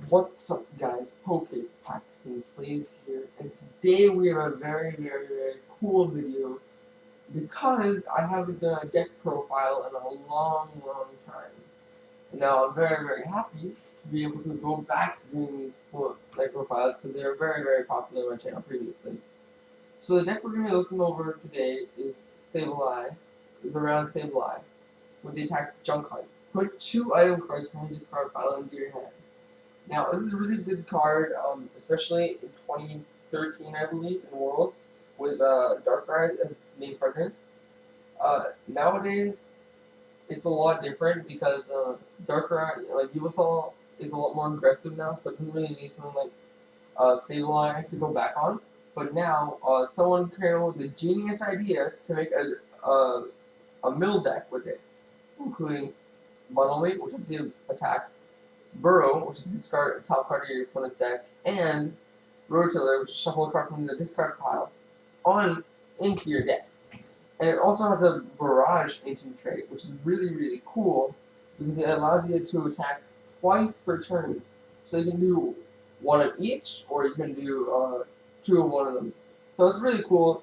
What's up guys, PokePacksNPlays here, and today we have a very cool video because I haven't done a deck profile in a long time. And now I'm very happy to be able to go back to doing these cool deck profiles because they were very popular on my channel previously. So the deck we're going to be looking over today is Sableye, is around Sableye, with the attack Junk Hunt. Put 2 item cards from your discard pile into your hand. Now, this is a really good card, especially in 2013, I believe, in Worlds, with Darkrai as main partner. Nowadays, it's a lot different because Darkrai, like Yveltal, is a lot more aggressive now, so it doesn't really need someone like Sableye to go back on. But now, someone came up with a genius idea to make a mill deck with it, including Bunnelby, which is the attack, Burrow, which is discard top card of your opponent's deck, and Rotiller, which is shuffle a card from the discard pile on into your deck. And it also has a Barrage Ancient trait, which is really cool because it allows you to attack twice per turn. So you can do one of each, or you can do 2 of one of them. So it's really cool,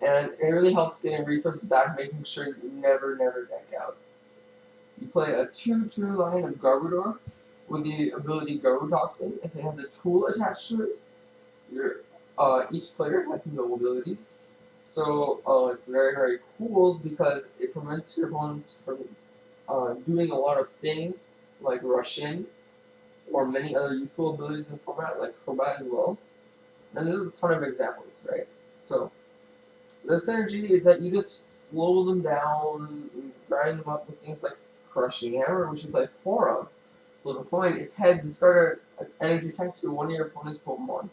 and it really helps getting resources back, making sure you never deck out. You play a 2/2 line of Garbodor with the ability Garbotoxin. If it has a tool attached to it, each player has no abilities. So it's very cool because it prevents your opponents from doing a lot of things like Rush In or many other useful abilities in the format, like Crobat as well. And there's a ton of examples, right? So the synergy is that you just slow them down, grind them up with things like Crushing Hammer, which you play 4 of. So the point, if heads, discard an energy attack to one of your opponent's Pokemon.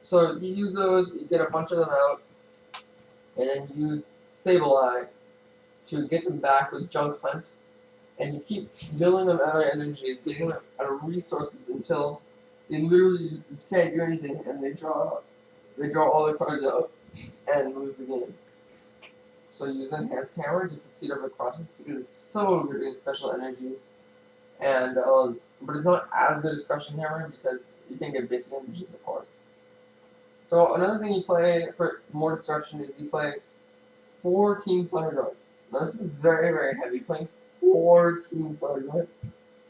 So you use those, you get a bunch of them out, and then you use Sableye to get them back with Junk Hunt, and you keep milling them out of energies, getting them out of resources until they literally just can't do anything, and they draw all their cards out and lose the game. So use Enhanced Hammer just to speed up the process because it's so good in special energies. And but it's not as good as Crushing Hammer because you can get basic energies, of course. So another thing you play for more destruction is you play 4 Team Thunder Guard. Now this is very heavy, playing 4 Team Thunder Guard.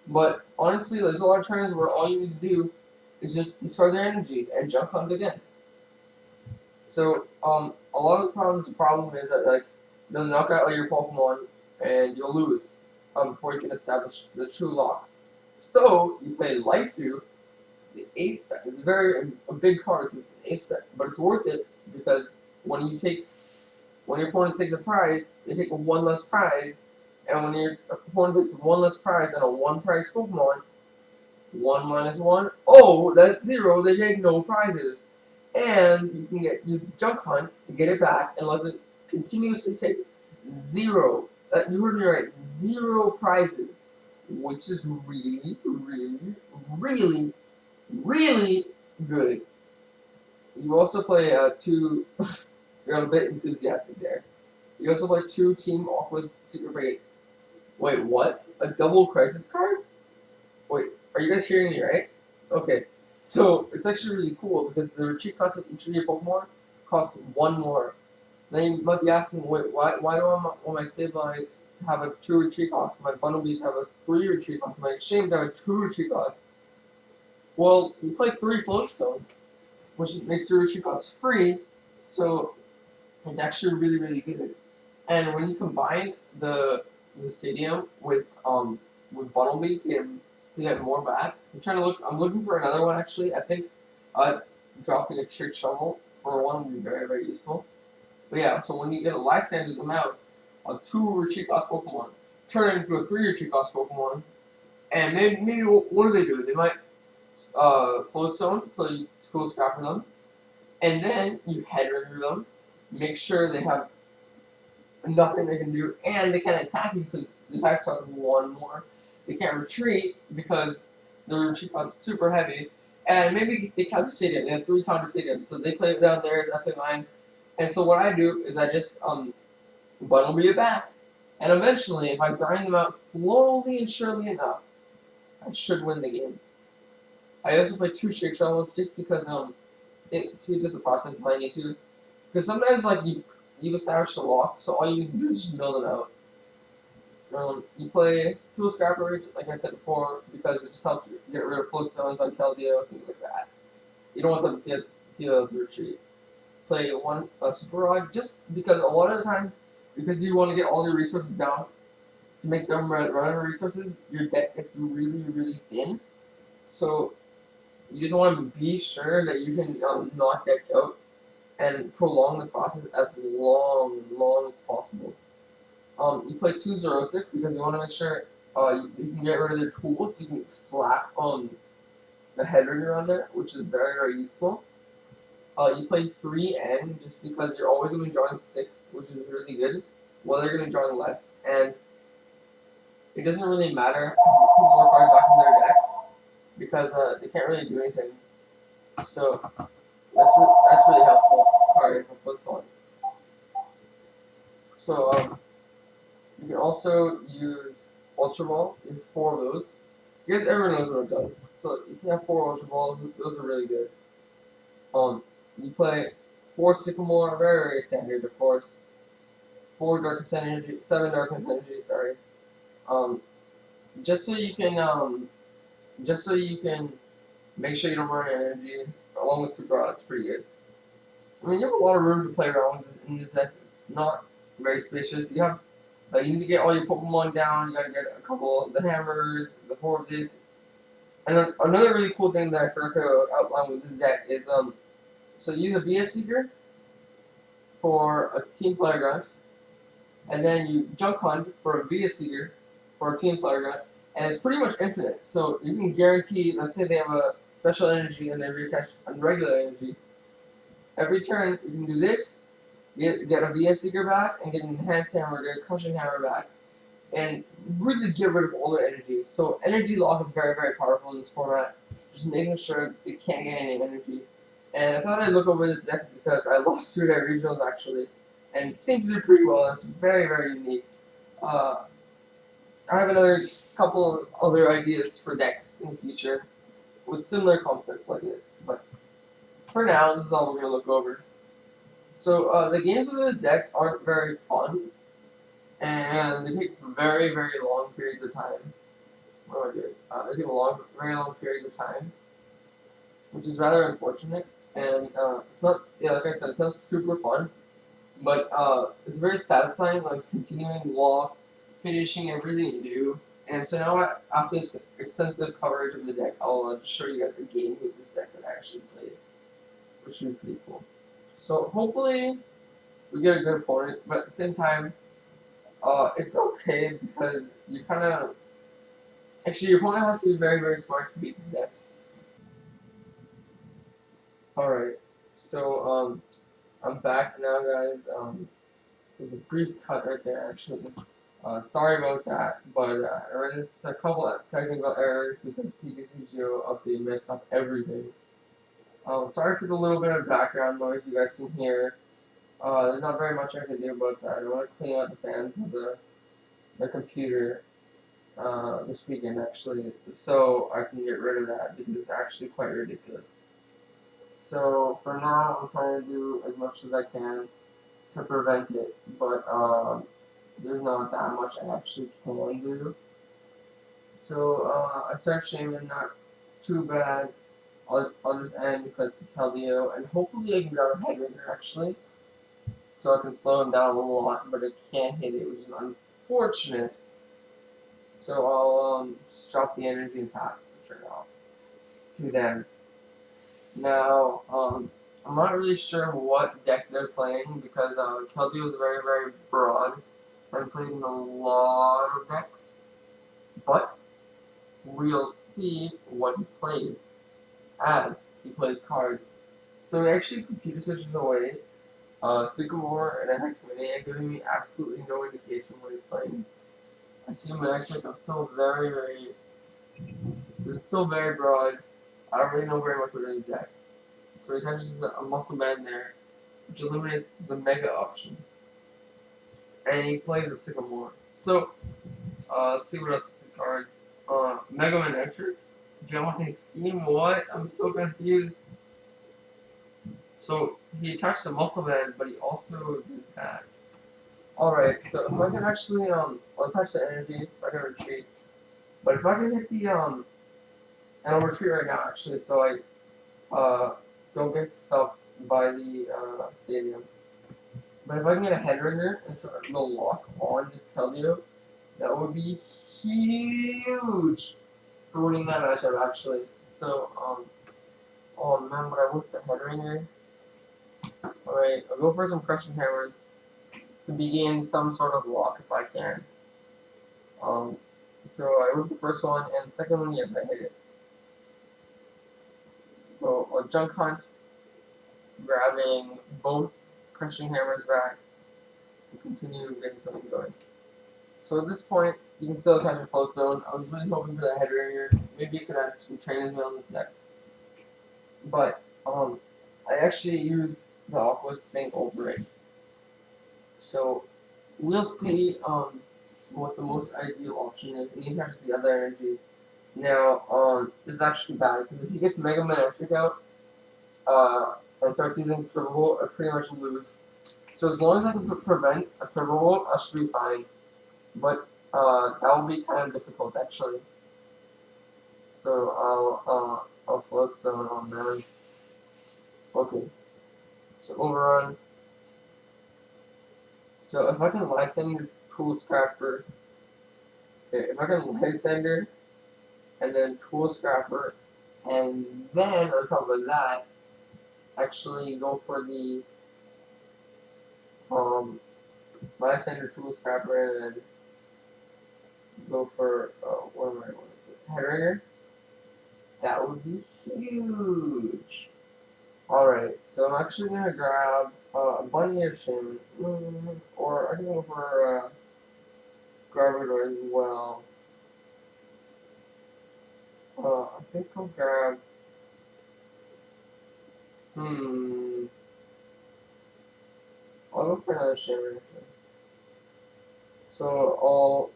But honestly, there's a lot of turns where all you need to do is just discard their energy and Junk Hunt again. So a lot of the problem is that like they'll knock out all your Pokemon and you'll lose before you can establish the true lock. So you play Life Dew, the ace spec. It's a big card. It's an ace spec, but it's worth it because when your opponent takes a prize, they take 1 less prize, and when your opponent takes 1 less prize and a 1 prize Pokemon, 1 minus 1, oh, that's 0. They get no prizes. And you can use Junk Hunt to get it back and let it continuously take 0. You heard me right, 0 prizes, which is really good. You also play 2. You're a bit enthusiastic there. You also play 2 Team Aqua's Secret Base. Wait, what? A double Crisis card? Wait, are you guys hearing me right? Okay. So, it's actually really cool because the retreat cost of each of your Pokemon costs 1 more. Now you might be asking, wait, why do I want my Sableye to have a 2 retreat cost, my Bunnelby to have a 3 retreat cost, my Shame to have a 2 retreat cost? Well, you play 3 Floatstone, which makes your retreat cost free, so it's actually really good. And when you combine the stadium with Bunnelby to get more back, I'm looking for another one actually. I think dropping a Trick Shovel for one would be very useful. But yeah, so when you get a Lysander them out, a 2 retreat cost Pokemon, turn it into a 3 retreat cost Pokemon, and maybe what do they do? They might Float Zone, so you School Scrapper them, and then you Head Ringer them, make sure they have nothing they can do, and they can't attack you because the attacks cost 1 more. They can't retreat because the retreat cost is super heavy, and maybe they counter stadium. They have 3 counter stadiums, so they play it down there as FA line. And so what I do is I just Bunnelby it back, and eventually, if I grind them out slowly and surely enough, I should win the game. I also play 2 Shake Shovels just because it speeds up the process if I need to. Because sometimes like you establish the lock, so all you need to do is just mill them out. You play Tool Scrapper, like I said before, because it just helps you get rid of float zones on Keldeo, things like that. You don't want them to deal to retreat. Play one Super Rod, just because a lot of the time, because you want to get all your resources down to make them run out of resources, your deck gets really, really thin. So you just want to be sure that you can knock deck out and prolong the process as long as possible. You play 2 Zerosic because you want to make sure you can get rid of their tool, so you can slap the head rigger on there, which is very, very useful. You play 3 N just because you're always going to be drawing 6, which is really good, while they're going to be drawing less. And it doesn't really matter if you put more cards back in their deck because they can't really do anything. So that's really helpful. Sorry, my foot's going. So you can also use Ultra Ball in 4 of those. Because everyone knows what it does. So if you have 4 Ultra Balls, those are really good. You play 4 Sycamore, very, very standard, of course. 4 Darkness Energy, 7 Darkness Energy, sorry. Just so you can make sure you don't run out of energy, along with Super Rod, it's pretty good. I mean, you have a lot of room to play around with in this deck. It's not very spacious. You have, you need to get all your Pokemon down. You gotta get a couple of the hammers, the 4 of this. And another really cool thing that I forgot to outline with this deck is so you use a VS Seeker for a Team Player Grunt, and then you Junk Hunt for a VS Seeker for a Team Player Grunt, and it's pretty much infinite. So you can guarantee, let's say they have a special energy and they reattach on regular energy. Every turn you can do this, get a VS Seeker back, and get an Enhanced Hammer, get a Crushing Hammer back, and really get rid of all their energy. So energy lock is very, very powerful in this format. Just making sure it can't get any energy. And I thought I'd look over this deck because I lost 2 at regionals actually, and it seems to do pretty well. It's very, very unique. I have another couple of other ideas for decks in the future with similar concepts like this, but for now, this is all we're going to look over. So the games with this deck aren't very fun, and they take very, very long periods of time. What do I do? They take very long periods of time, which is rather unfortunate. And it's not, like I said, it's not super fun, but it's very satisfying, like continuing law, finishing everything new. And so now, after this extensive coverage of the deck, I'll just show you guys a game with this deck that I actually played, which should be pretty cool. So hopefully we get a good opponent, but at the same time, it's okay because you kind of actually your opponent has to be very, very smart to beat this deck. All right, so I'm back now, guys. There's a brief cut right there, actually. Sorry about that, but I ran into a couple of technical errors because PTCGO update messed up everything. Sorry for the little bit of background noise you guys can hear. There's not very much I can do about that. I want to clean out the fans of the computer this weekend, actually, so I can get rid of that because it's actually quite ridiculous. So for now, I'm trying to do as much as I can to prevent it, but there's not that much I actually can do. So I start shaming, not too bad. I'll just end because Keldeo, and hopefully I can grab a head rigger actually, so I can slow him down a lot, but I can't hit it, which is unfortunate. So I'll just drop the energy and pass the turn off to them. Now, I'm not really sure what deck they're playing because Keldeo is very, very broad and playing a lot of decks, but we'll see what he plays as he plays cards. So he actually computer switches away Sycamore and a Hexmania, giving me absolutely no indication what he's playing. I see him actually I'm so very, very. This is so very broad. I don't really know very much about his deck. So he touches a muscle band there, which eliminates the mega option. And he plays a Sycamore. So let's see what else with his cards. Mega Man Electric. Giovanni Scheme, what? I'm so confused. So he attached the muscle band, but he also did that. Alright, so if I can actually I'll attach the energy so I can retreat. But if I can hit the and I'll retreat right now actually, so I go get stuff by the stadium. But if I can get a headringer and so the lock on this Keldeo, that would be huge for winning that matchup actually. So oh man, but I with the headringer. Alright, I'll go for some crushing hammers to begin some sort of lock if I can. So I whipped the first one, and the second one, yes, I hit it. So a junk hunt, grabbing both crushing hammers back to continue getting something going. So at this point, you can still attach a float zone. I was really hoping for that head ringer. Maybe you could have some trainer's mail in this deck. But I actually use the Aqua's thing over it. So we'll see what the most ideal option is, and he attaches the other energy. Now, this is actually bad because if he gets Mega Man Electric out, and starts using Turbo Volt, I pretty much lose. So as long as I can prevent a Turbo Volt, I should be fine. But that will be kind of difficult actually. So I'll float zone on them. Okay. So overrun. So if I can Lysander Tool Scrapper, okay, if I can Lysander and then Tool Scrapper, and then on top of that, actually go for the Lysander Tool Scrapper and then go for what is it? Headringer. That would be huge. Alright, so I'm actually gonna grab a Bunny or Shin, or I can go for Garbodor as well. I think I'll grab. I'll go for another Shin reaction. So I'll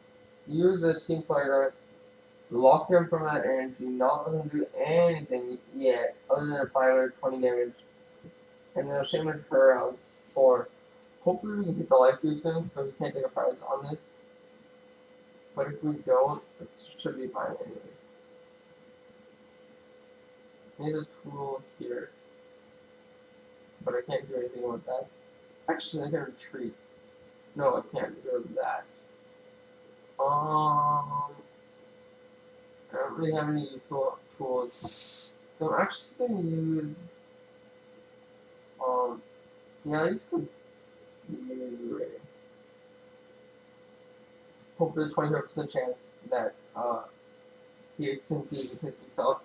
use a Team Flagrant, lock him from that energy, not let him do anything yet, other than apply another 20 damage. And then I'll Shaman for around 4. Hopefully we can get the life too soon, so we can't take a prize on this. But if we don't, it should be fine anyways. Need a tool here. But I can't do anything with that. Actually, I can retreat. No, I can't do that. I don't really have any useful tools. So I'm actually going to use, yeah, these could use Ray. Hopefully 25% chance that, he simply hits himself.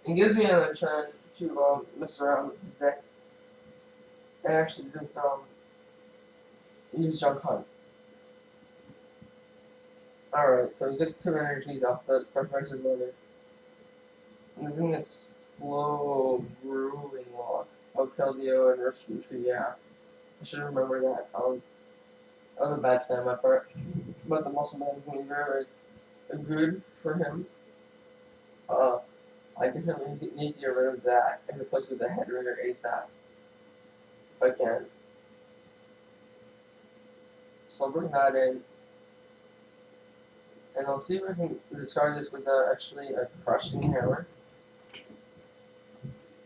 And gives me another turn to, mess around with his deck. And actually just, use Jump Hunt. Alright, so he gets 2 energies off the Professor's Letter. And this is in this slow, grueling walk. Oh, Keldeo and Russian Tree, yeah. I should remember that. That was a bad plan on my part. But the muscle man is going to be very, very good for him. I definitely need to get rid of that and replace it with the headringer ASAP. If I can. So I'll bring that in. And I'll see if I can discard this with actually a crushing hammer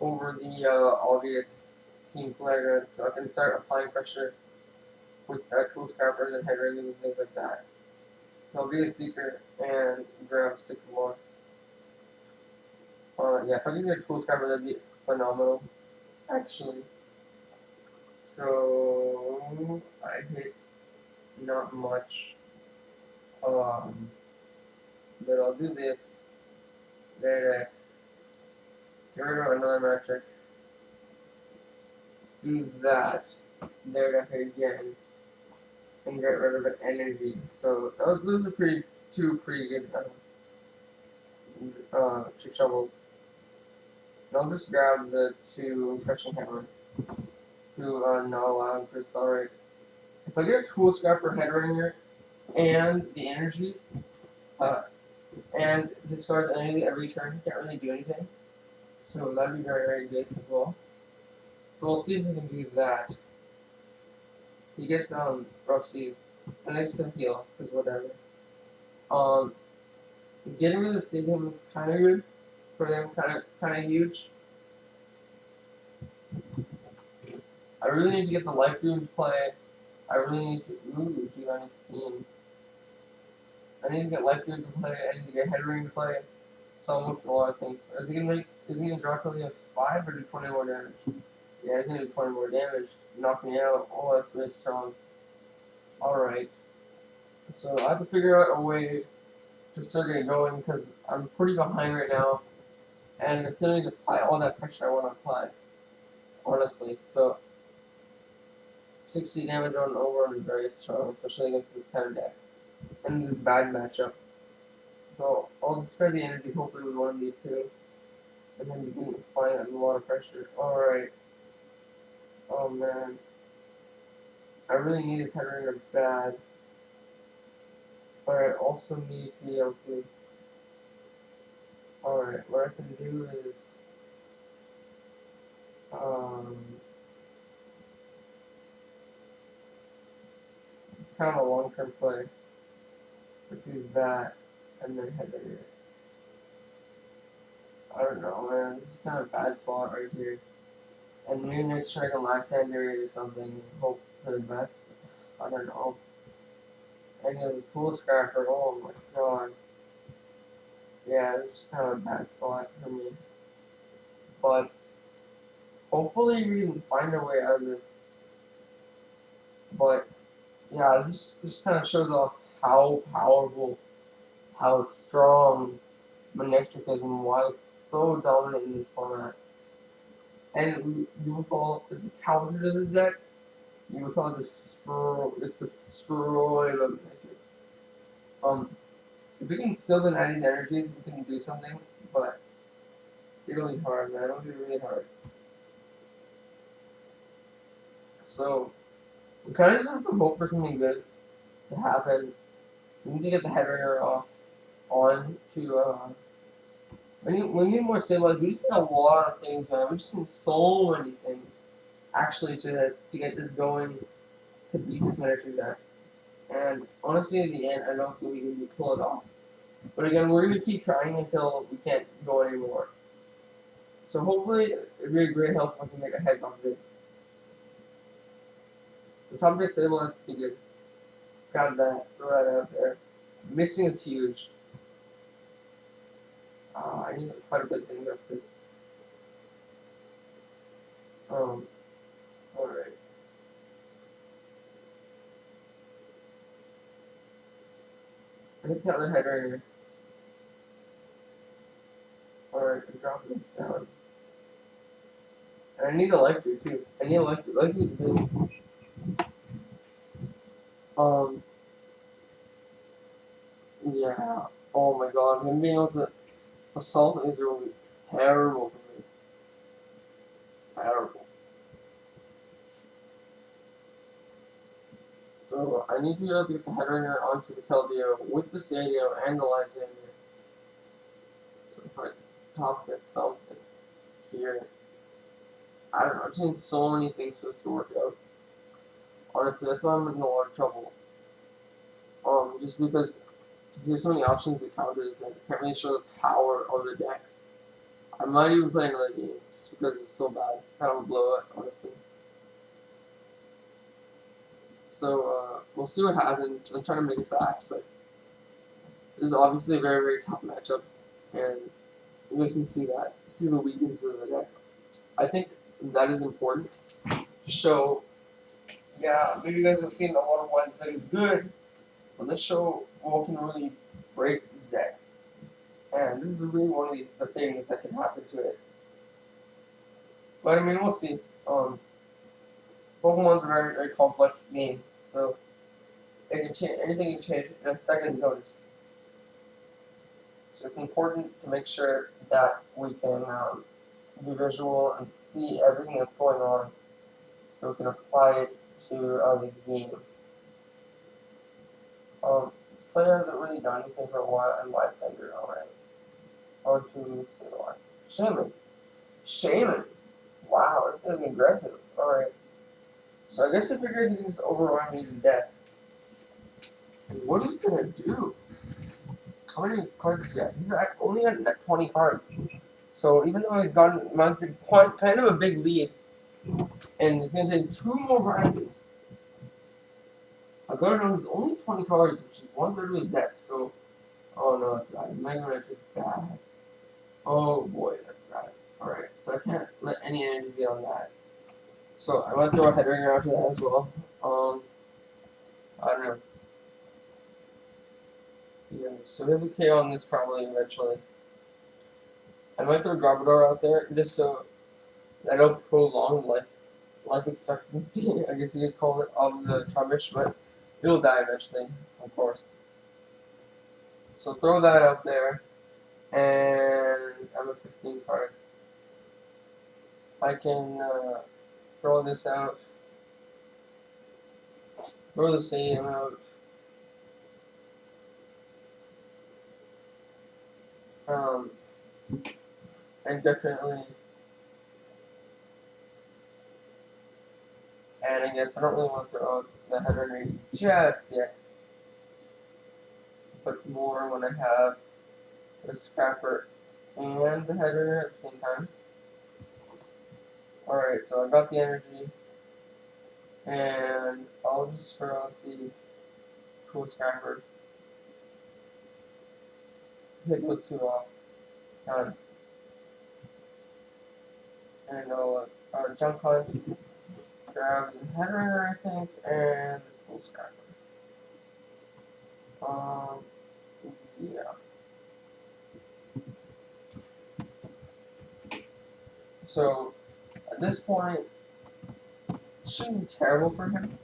over the obvious Team Flagrant, so I can start applying pressure with Tool Scrappers and Headringers and things like that. So I'll be a Seeker and grab Sycamore. Yeah, if I can get a Tool Scrapper, that'd be phenomenal, actually. So I hit not much. But I'll do this. There, get rid of another metric. Do that. There again. And get rid of an energy. So those are two pretty good trick shovels. And I'll just grab the 2 crushing hammers to not allow him to accelerate. If I get a Tool Scrapper Headringer and the energies, and discards energy every turn. Can't really do anything, so that'd be very, very good as well. So we'll see if we can do that. He gets rough seas, and next to heal, because whatever. Um, Getting rid of the stadium is kind of good for them, kind of huge. I really need to get the life room to play. I really need to do on his team. I need to get life room to play. I need to get head ring to play. So with a lot of things. Is he gonna drop really a 5 or do 20 more damage? Yeah, he's gonna do 20 more damage. Knock me out. Oh, that's really strong. Alright. So I have to figure out a way to start getting going because I'm pretty behind right now. And as soon as I apply all that pressure I want to apply. Honestly. So 60 damage on over is very strong, especially against this kind of deck. And this bad matchup. So I'll discard the energy hopefully with one of these two. And then begin applying a lot of pressure. Alright. Oh man. I really need his head ringer bad. But I also need to be able to. Alright, what I can do is it's kind of a long term play. But do that and then head ringer. I don't know, man. This is kind of a bad spot right here. And maybe next try on last Saturday or something and hope for the best. I don't know. And he has a pool scrapper. Oh my god. Yeah, this is kind of a bad spot for me. But hopefully we can find a way out of this. But yeah, this kind of shows off how powerful, how strong Manectric is and why it's so dominant in this format. And you will fall it's a counter to this deck. You will fall it's destroy the Manectric. If we can still deny these energies, we can do something, but it's really hard, man. It'll be really hard. So, we kind of just have to hope for something good to happen. We need to get the head ringer off on to, we need more Sableye. We just need a lot of things, man. We just need so many things, actually, to get this going, to beat this miniature deck. And honestly, in the end, I don't think we can pull it off. But again, we're going to keep trying until we can't go anymore. So hopefully, it'd be a great help if I can get a heads off this. The top deck Sableye is pretty good. Got that. Throw that out there. Missing is huge. I need quite a bit thing of this. Alright. I think the other head ringer. Alright, I'm dropping this down. And I need a life here too. I need a life here. Life is big. Yeah. Oh my god, him being able to assault Laser will be terrible for me. Terrible. So I need to be able to get the head ringer onto the Keldeo with the Sadio and the Lysander. So if I top get something here. I don't know, I just need so many things for this to work out. Honestly, that's why I'm in a lot of trouble. Just because there's so many options to counter this and I can't really show the power of the deck. I might even play another game just because it's so bad. Kind of a blowout, honestly. So we'll see what happens. I'm trying to make it back, but this is obviously a very, very tough matchup, and you guys can see that. See the weaknesses of the deck. I think that is important to show. Yeah, maybe you guys have seen a lot of why this deck is good, but let's show what can really break this deck. And this is really one of the things that can happen to it. But I mean, we'll see. Pokemon's a very, very complex game, so it can change. Anything can change in a second notice. So it's important to make sure that we can be visual and see everything that's going on, so we can apply it to the game. Player hasn't really done anything for a while, and Lysander, alright. On to Sableye. Shaman! Wow, this guy's aggressive. Alright. So I guess it figures he can just overrun me to death. What is he gonna do? How many cards does he have? He's only at 20 cards. So even though he's gotten mounted kind of a big lead, and he's gonna take 2 more prizes. I gotta know he's only 20 cards, which is 1/3 of his deck, so oh no, that's bad. Mega Wrench is bad. Oh boy, that's bad. Alright, so I can't let any energy get on that. So I might throw a head ringer after that as well. I don't know. Yeah, so there's a KO on this probably eventually. I might throw Garbodor out there just so that'll prolong life expectancy, I guess you could call it, of the Trubbish, but it'll die eventually, of course. So throw that out there, and I have a 15 cards. I can throw this out, throw the stadium out, and definitely, and I guess I don't really want to throw out the header rate just yet, but more when I have the Scrapper and the header at the same time. Alright, so I got the energy, and I'll just throw out the cool Scrapper. Hit those 2 off. Done. And I'll jump hunt, grab the header, I think, and the cool Scrapper. Yeah. So, at this point, it shouldn't be terrible for him.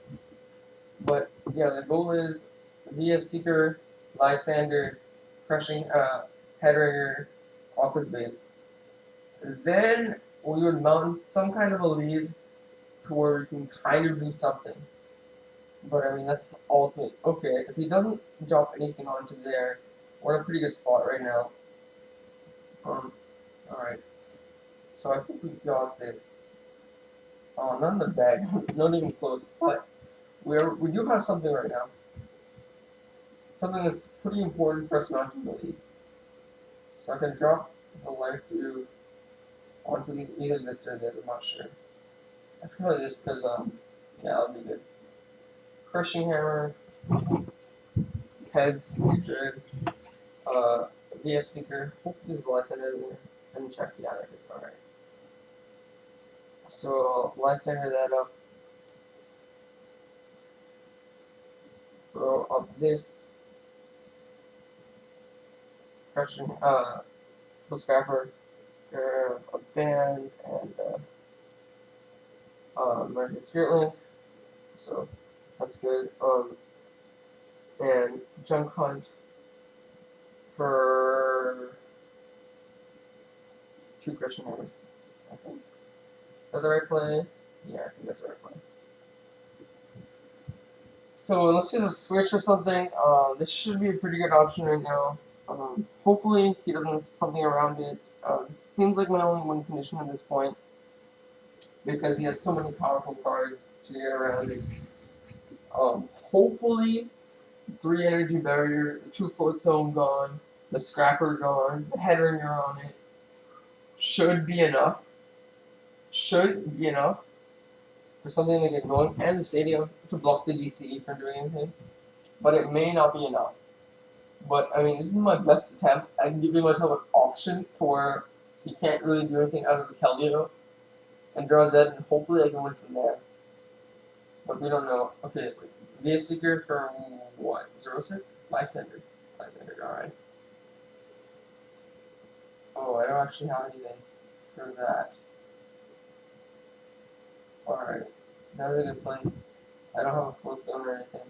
But, yeah, the goal is via Seeker, Lysander, crushing Headringer off his base. Then we would mount some kind of a lead to where we can kind of do something. But I mean, that's ultimate. Okay, if he doesn't drop anything onto there, we're in a pretty good spot right now. Alright. So I think we got this. Oh, not in the bag, not even close. But we do have something right now. Something that's pretty important for us mounting the lead. So I can drop the life through onto either this or this, I'm not sure. I feel like this because, yeah, that'll be good. Crushing Hammer, Heads, good. VS Seeker, hopefully the Lysander there. Let me check, yeah, that is alright. So, Lysander that up. Throw up this. Crushing, Scrapper, a band, and, American Spirit Link. So, that's good. And Junk Hunt for 2 Christian Hammers, I think. Is that the right play? Yeah, I think that's the right play. So unless there's a switch or something, this should be a pretty good option right now. Hopefully he doesn't something around it. This seems like my only win condition at this point, because he has so many powerful cards to get around it. Hopefully 3 energy barrier, the 2 float zone gone, the Scrapper gone, the head ringer on it should be enough. Should be enough for something to get going, and the stadium to block the DCE from doing anything. But it may not be enough. But I mean, this is my best attempt. I'm giving myself an option to where he can't really do anything out of the Keldeo and draw Z, and hopefully I can win from there. But we don't know. Okay, VS Seeker for what? 0-6? Lysander. Lysander, alright. Oh, I don't actually have anything for that. Alright. That was a good play. I don't have a float zone or anything.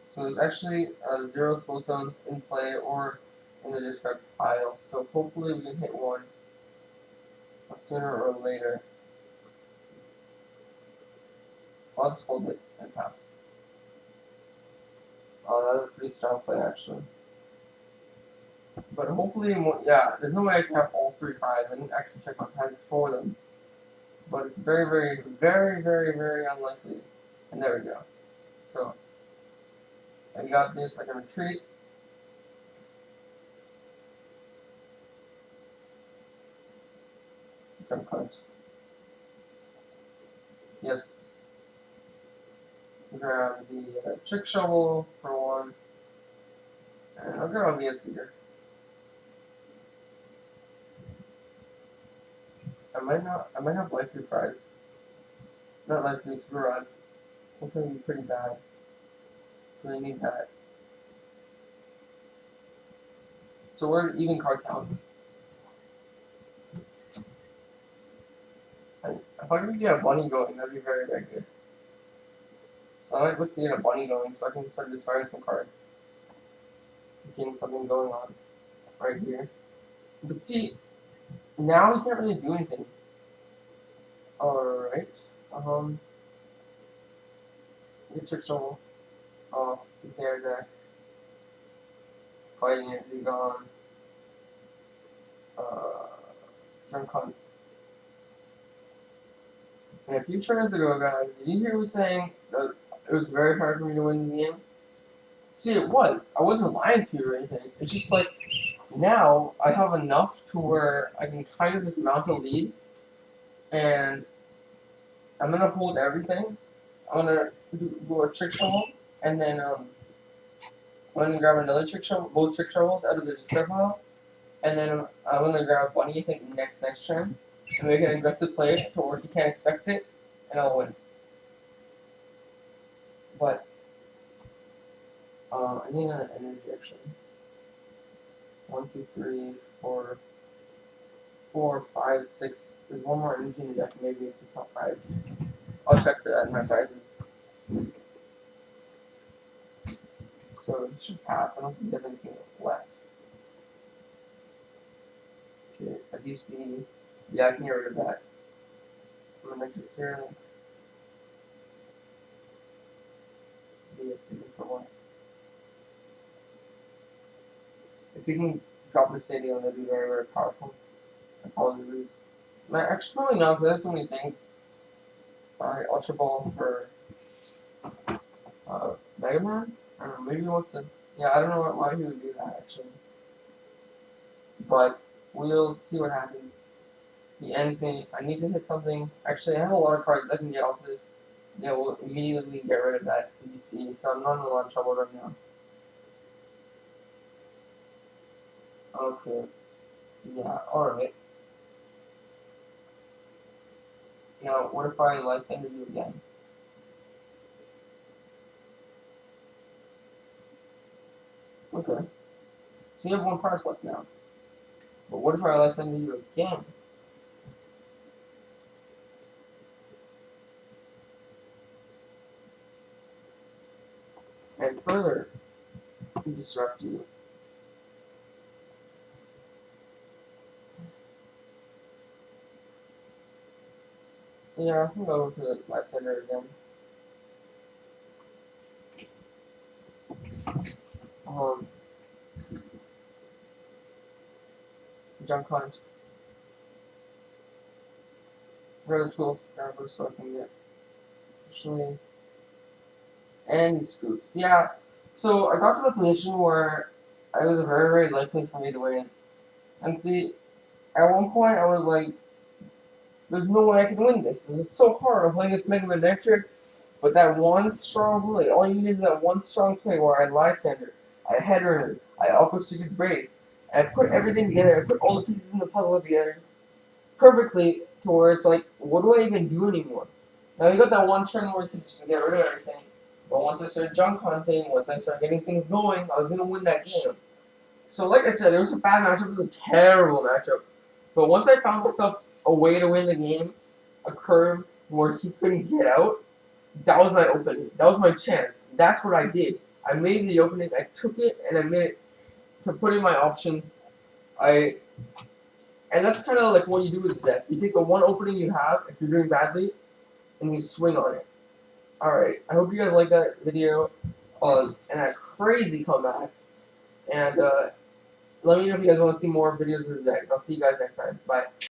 So there's actually 0 float zones in play or in the discard pile. So hopefully we can hit one sooner or later. I'll just hold it. and pass. Oh, that was a pretty strong play actually. But hopefully, yeah, there's no way I can have all 3 prizes. I didn't actually check my prizes for them. But it's very, very, very, very, very unlikely. And there we go. So, I got this, I can retreat. Jump cut. Yes. Grab the trick shovel for 1. And I'll grab a VS Seeker. I might have life through prize. Not life through super rod. Which would be pretty bad. So I need that. So we're at even card count. And if I could get a bunny going, that'd be very, very good. So I might look to get a bunny going so I can start discarding some cards. Getting something going on right here. But see, now we can't really do anything. Alright. Get trick shovel off, their deck. Fighting it, be gone. Junk hunt. And a few turns ago, guys, did you hear me saying that it was very hard for me to win this game? See, it was. I wasn't lying to you or anything. It's just like, now I have enough to where I can kind of just mount a lead, and I'm gonna hold everything. I'm gonna do a trick shovel, and then I'm gonna grab another trick shovel, both trick shovels out of the discard pile, and then I'm gonna grab Bunny, I think, next turn, and make an aggressive play to where he can't expect it, and I'll win. But I need another energy actually. 1, 2, 3, 4, 4, 5, 6. There's one more energy in the deck. Maybe it's the top prize. I'll check for that in my prizes. So it should pass. I don't think there's anything left. Okay, a DC. Yeah, I can get rid of that. I'm gonna make this here. Be a CD for 1. If you can drop the stadium, that'd be very, very powerful. I probably lose. Actually, probably not, because there's so many things. Alright, Ultra Ball for Mega Man? I don't know, maybe he wants to. Yeah, I don't know why he would do that, actually. But we'll see what happens. He ends me. I need to hit something. Actually, I have a lot of cards I can get off this. Yeah, we'll immediately get rid of that DC, so I'm not in a lot of trouble right now. Okay. Yeah, alright. Now, what if I Lysander you again? Okay. So you have 1 prize left now. But what if I Lysander you again? And further disrupt you. Yeah, I can go for the Lysander again. Junk hunt. Rather tools, Garbodor, so I can get actually. And he scoops. Yeah. So I got to the position where it was very, very likely for me to win. And see, at one point I was like, there's no way I can win this. It's so hard. I'm playing with Mega Man Electric, but that one strong play, all you need is that one strong play where I Lysander, I Header, I Aqua Seeker's Brace, and I put everything together, I put all the pieces in the puzzle together perfectly to where it's like, what do I even do anymore? Now you got that one turn where you can just get rid of everything. But once I started junk hunting, once I started getting things going, I was gonna win that game. So like I said, it was a bad matchup, it was a terrible matchup. But once I found myself a way to win the game, a curve where he couldn't get out, that was my opening. That was my chance. That's what I did. I made the opening, I took it, and I made it to put in my options. And that's kind of like what you do with Zep. You take the one opening you have, if you're doing badly, and you swing on it. Alright, I hope you guys like that video and that crazy comeback. And let me know if you guys want to see more videos of this deck. I'll see you guys next time. Bye.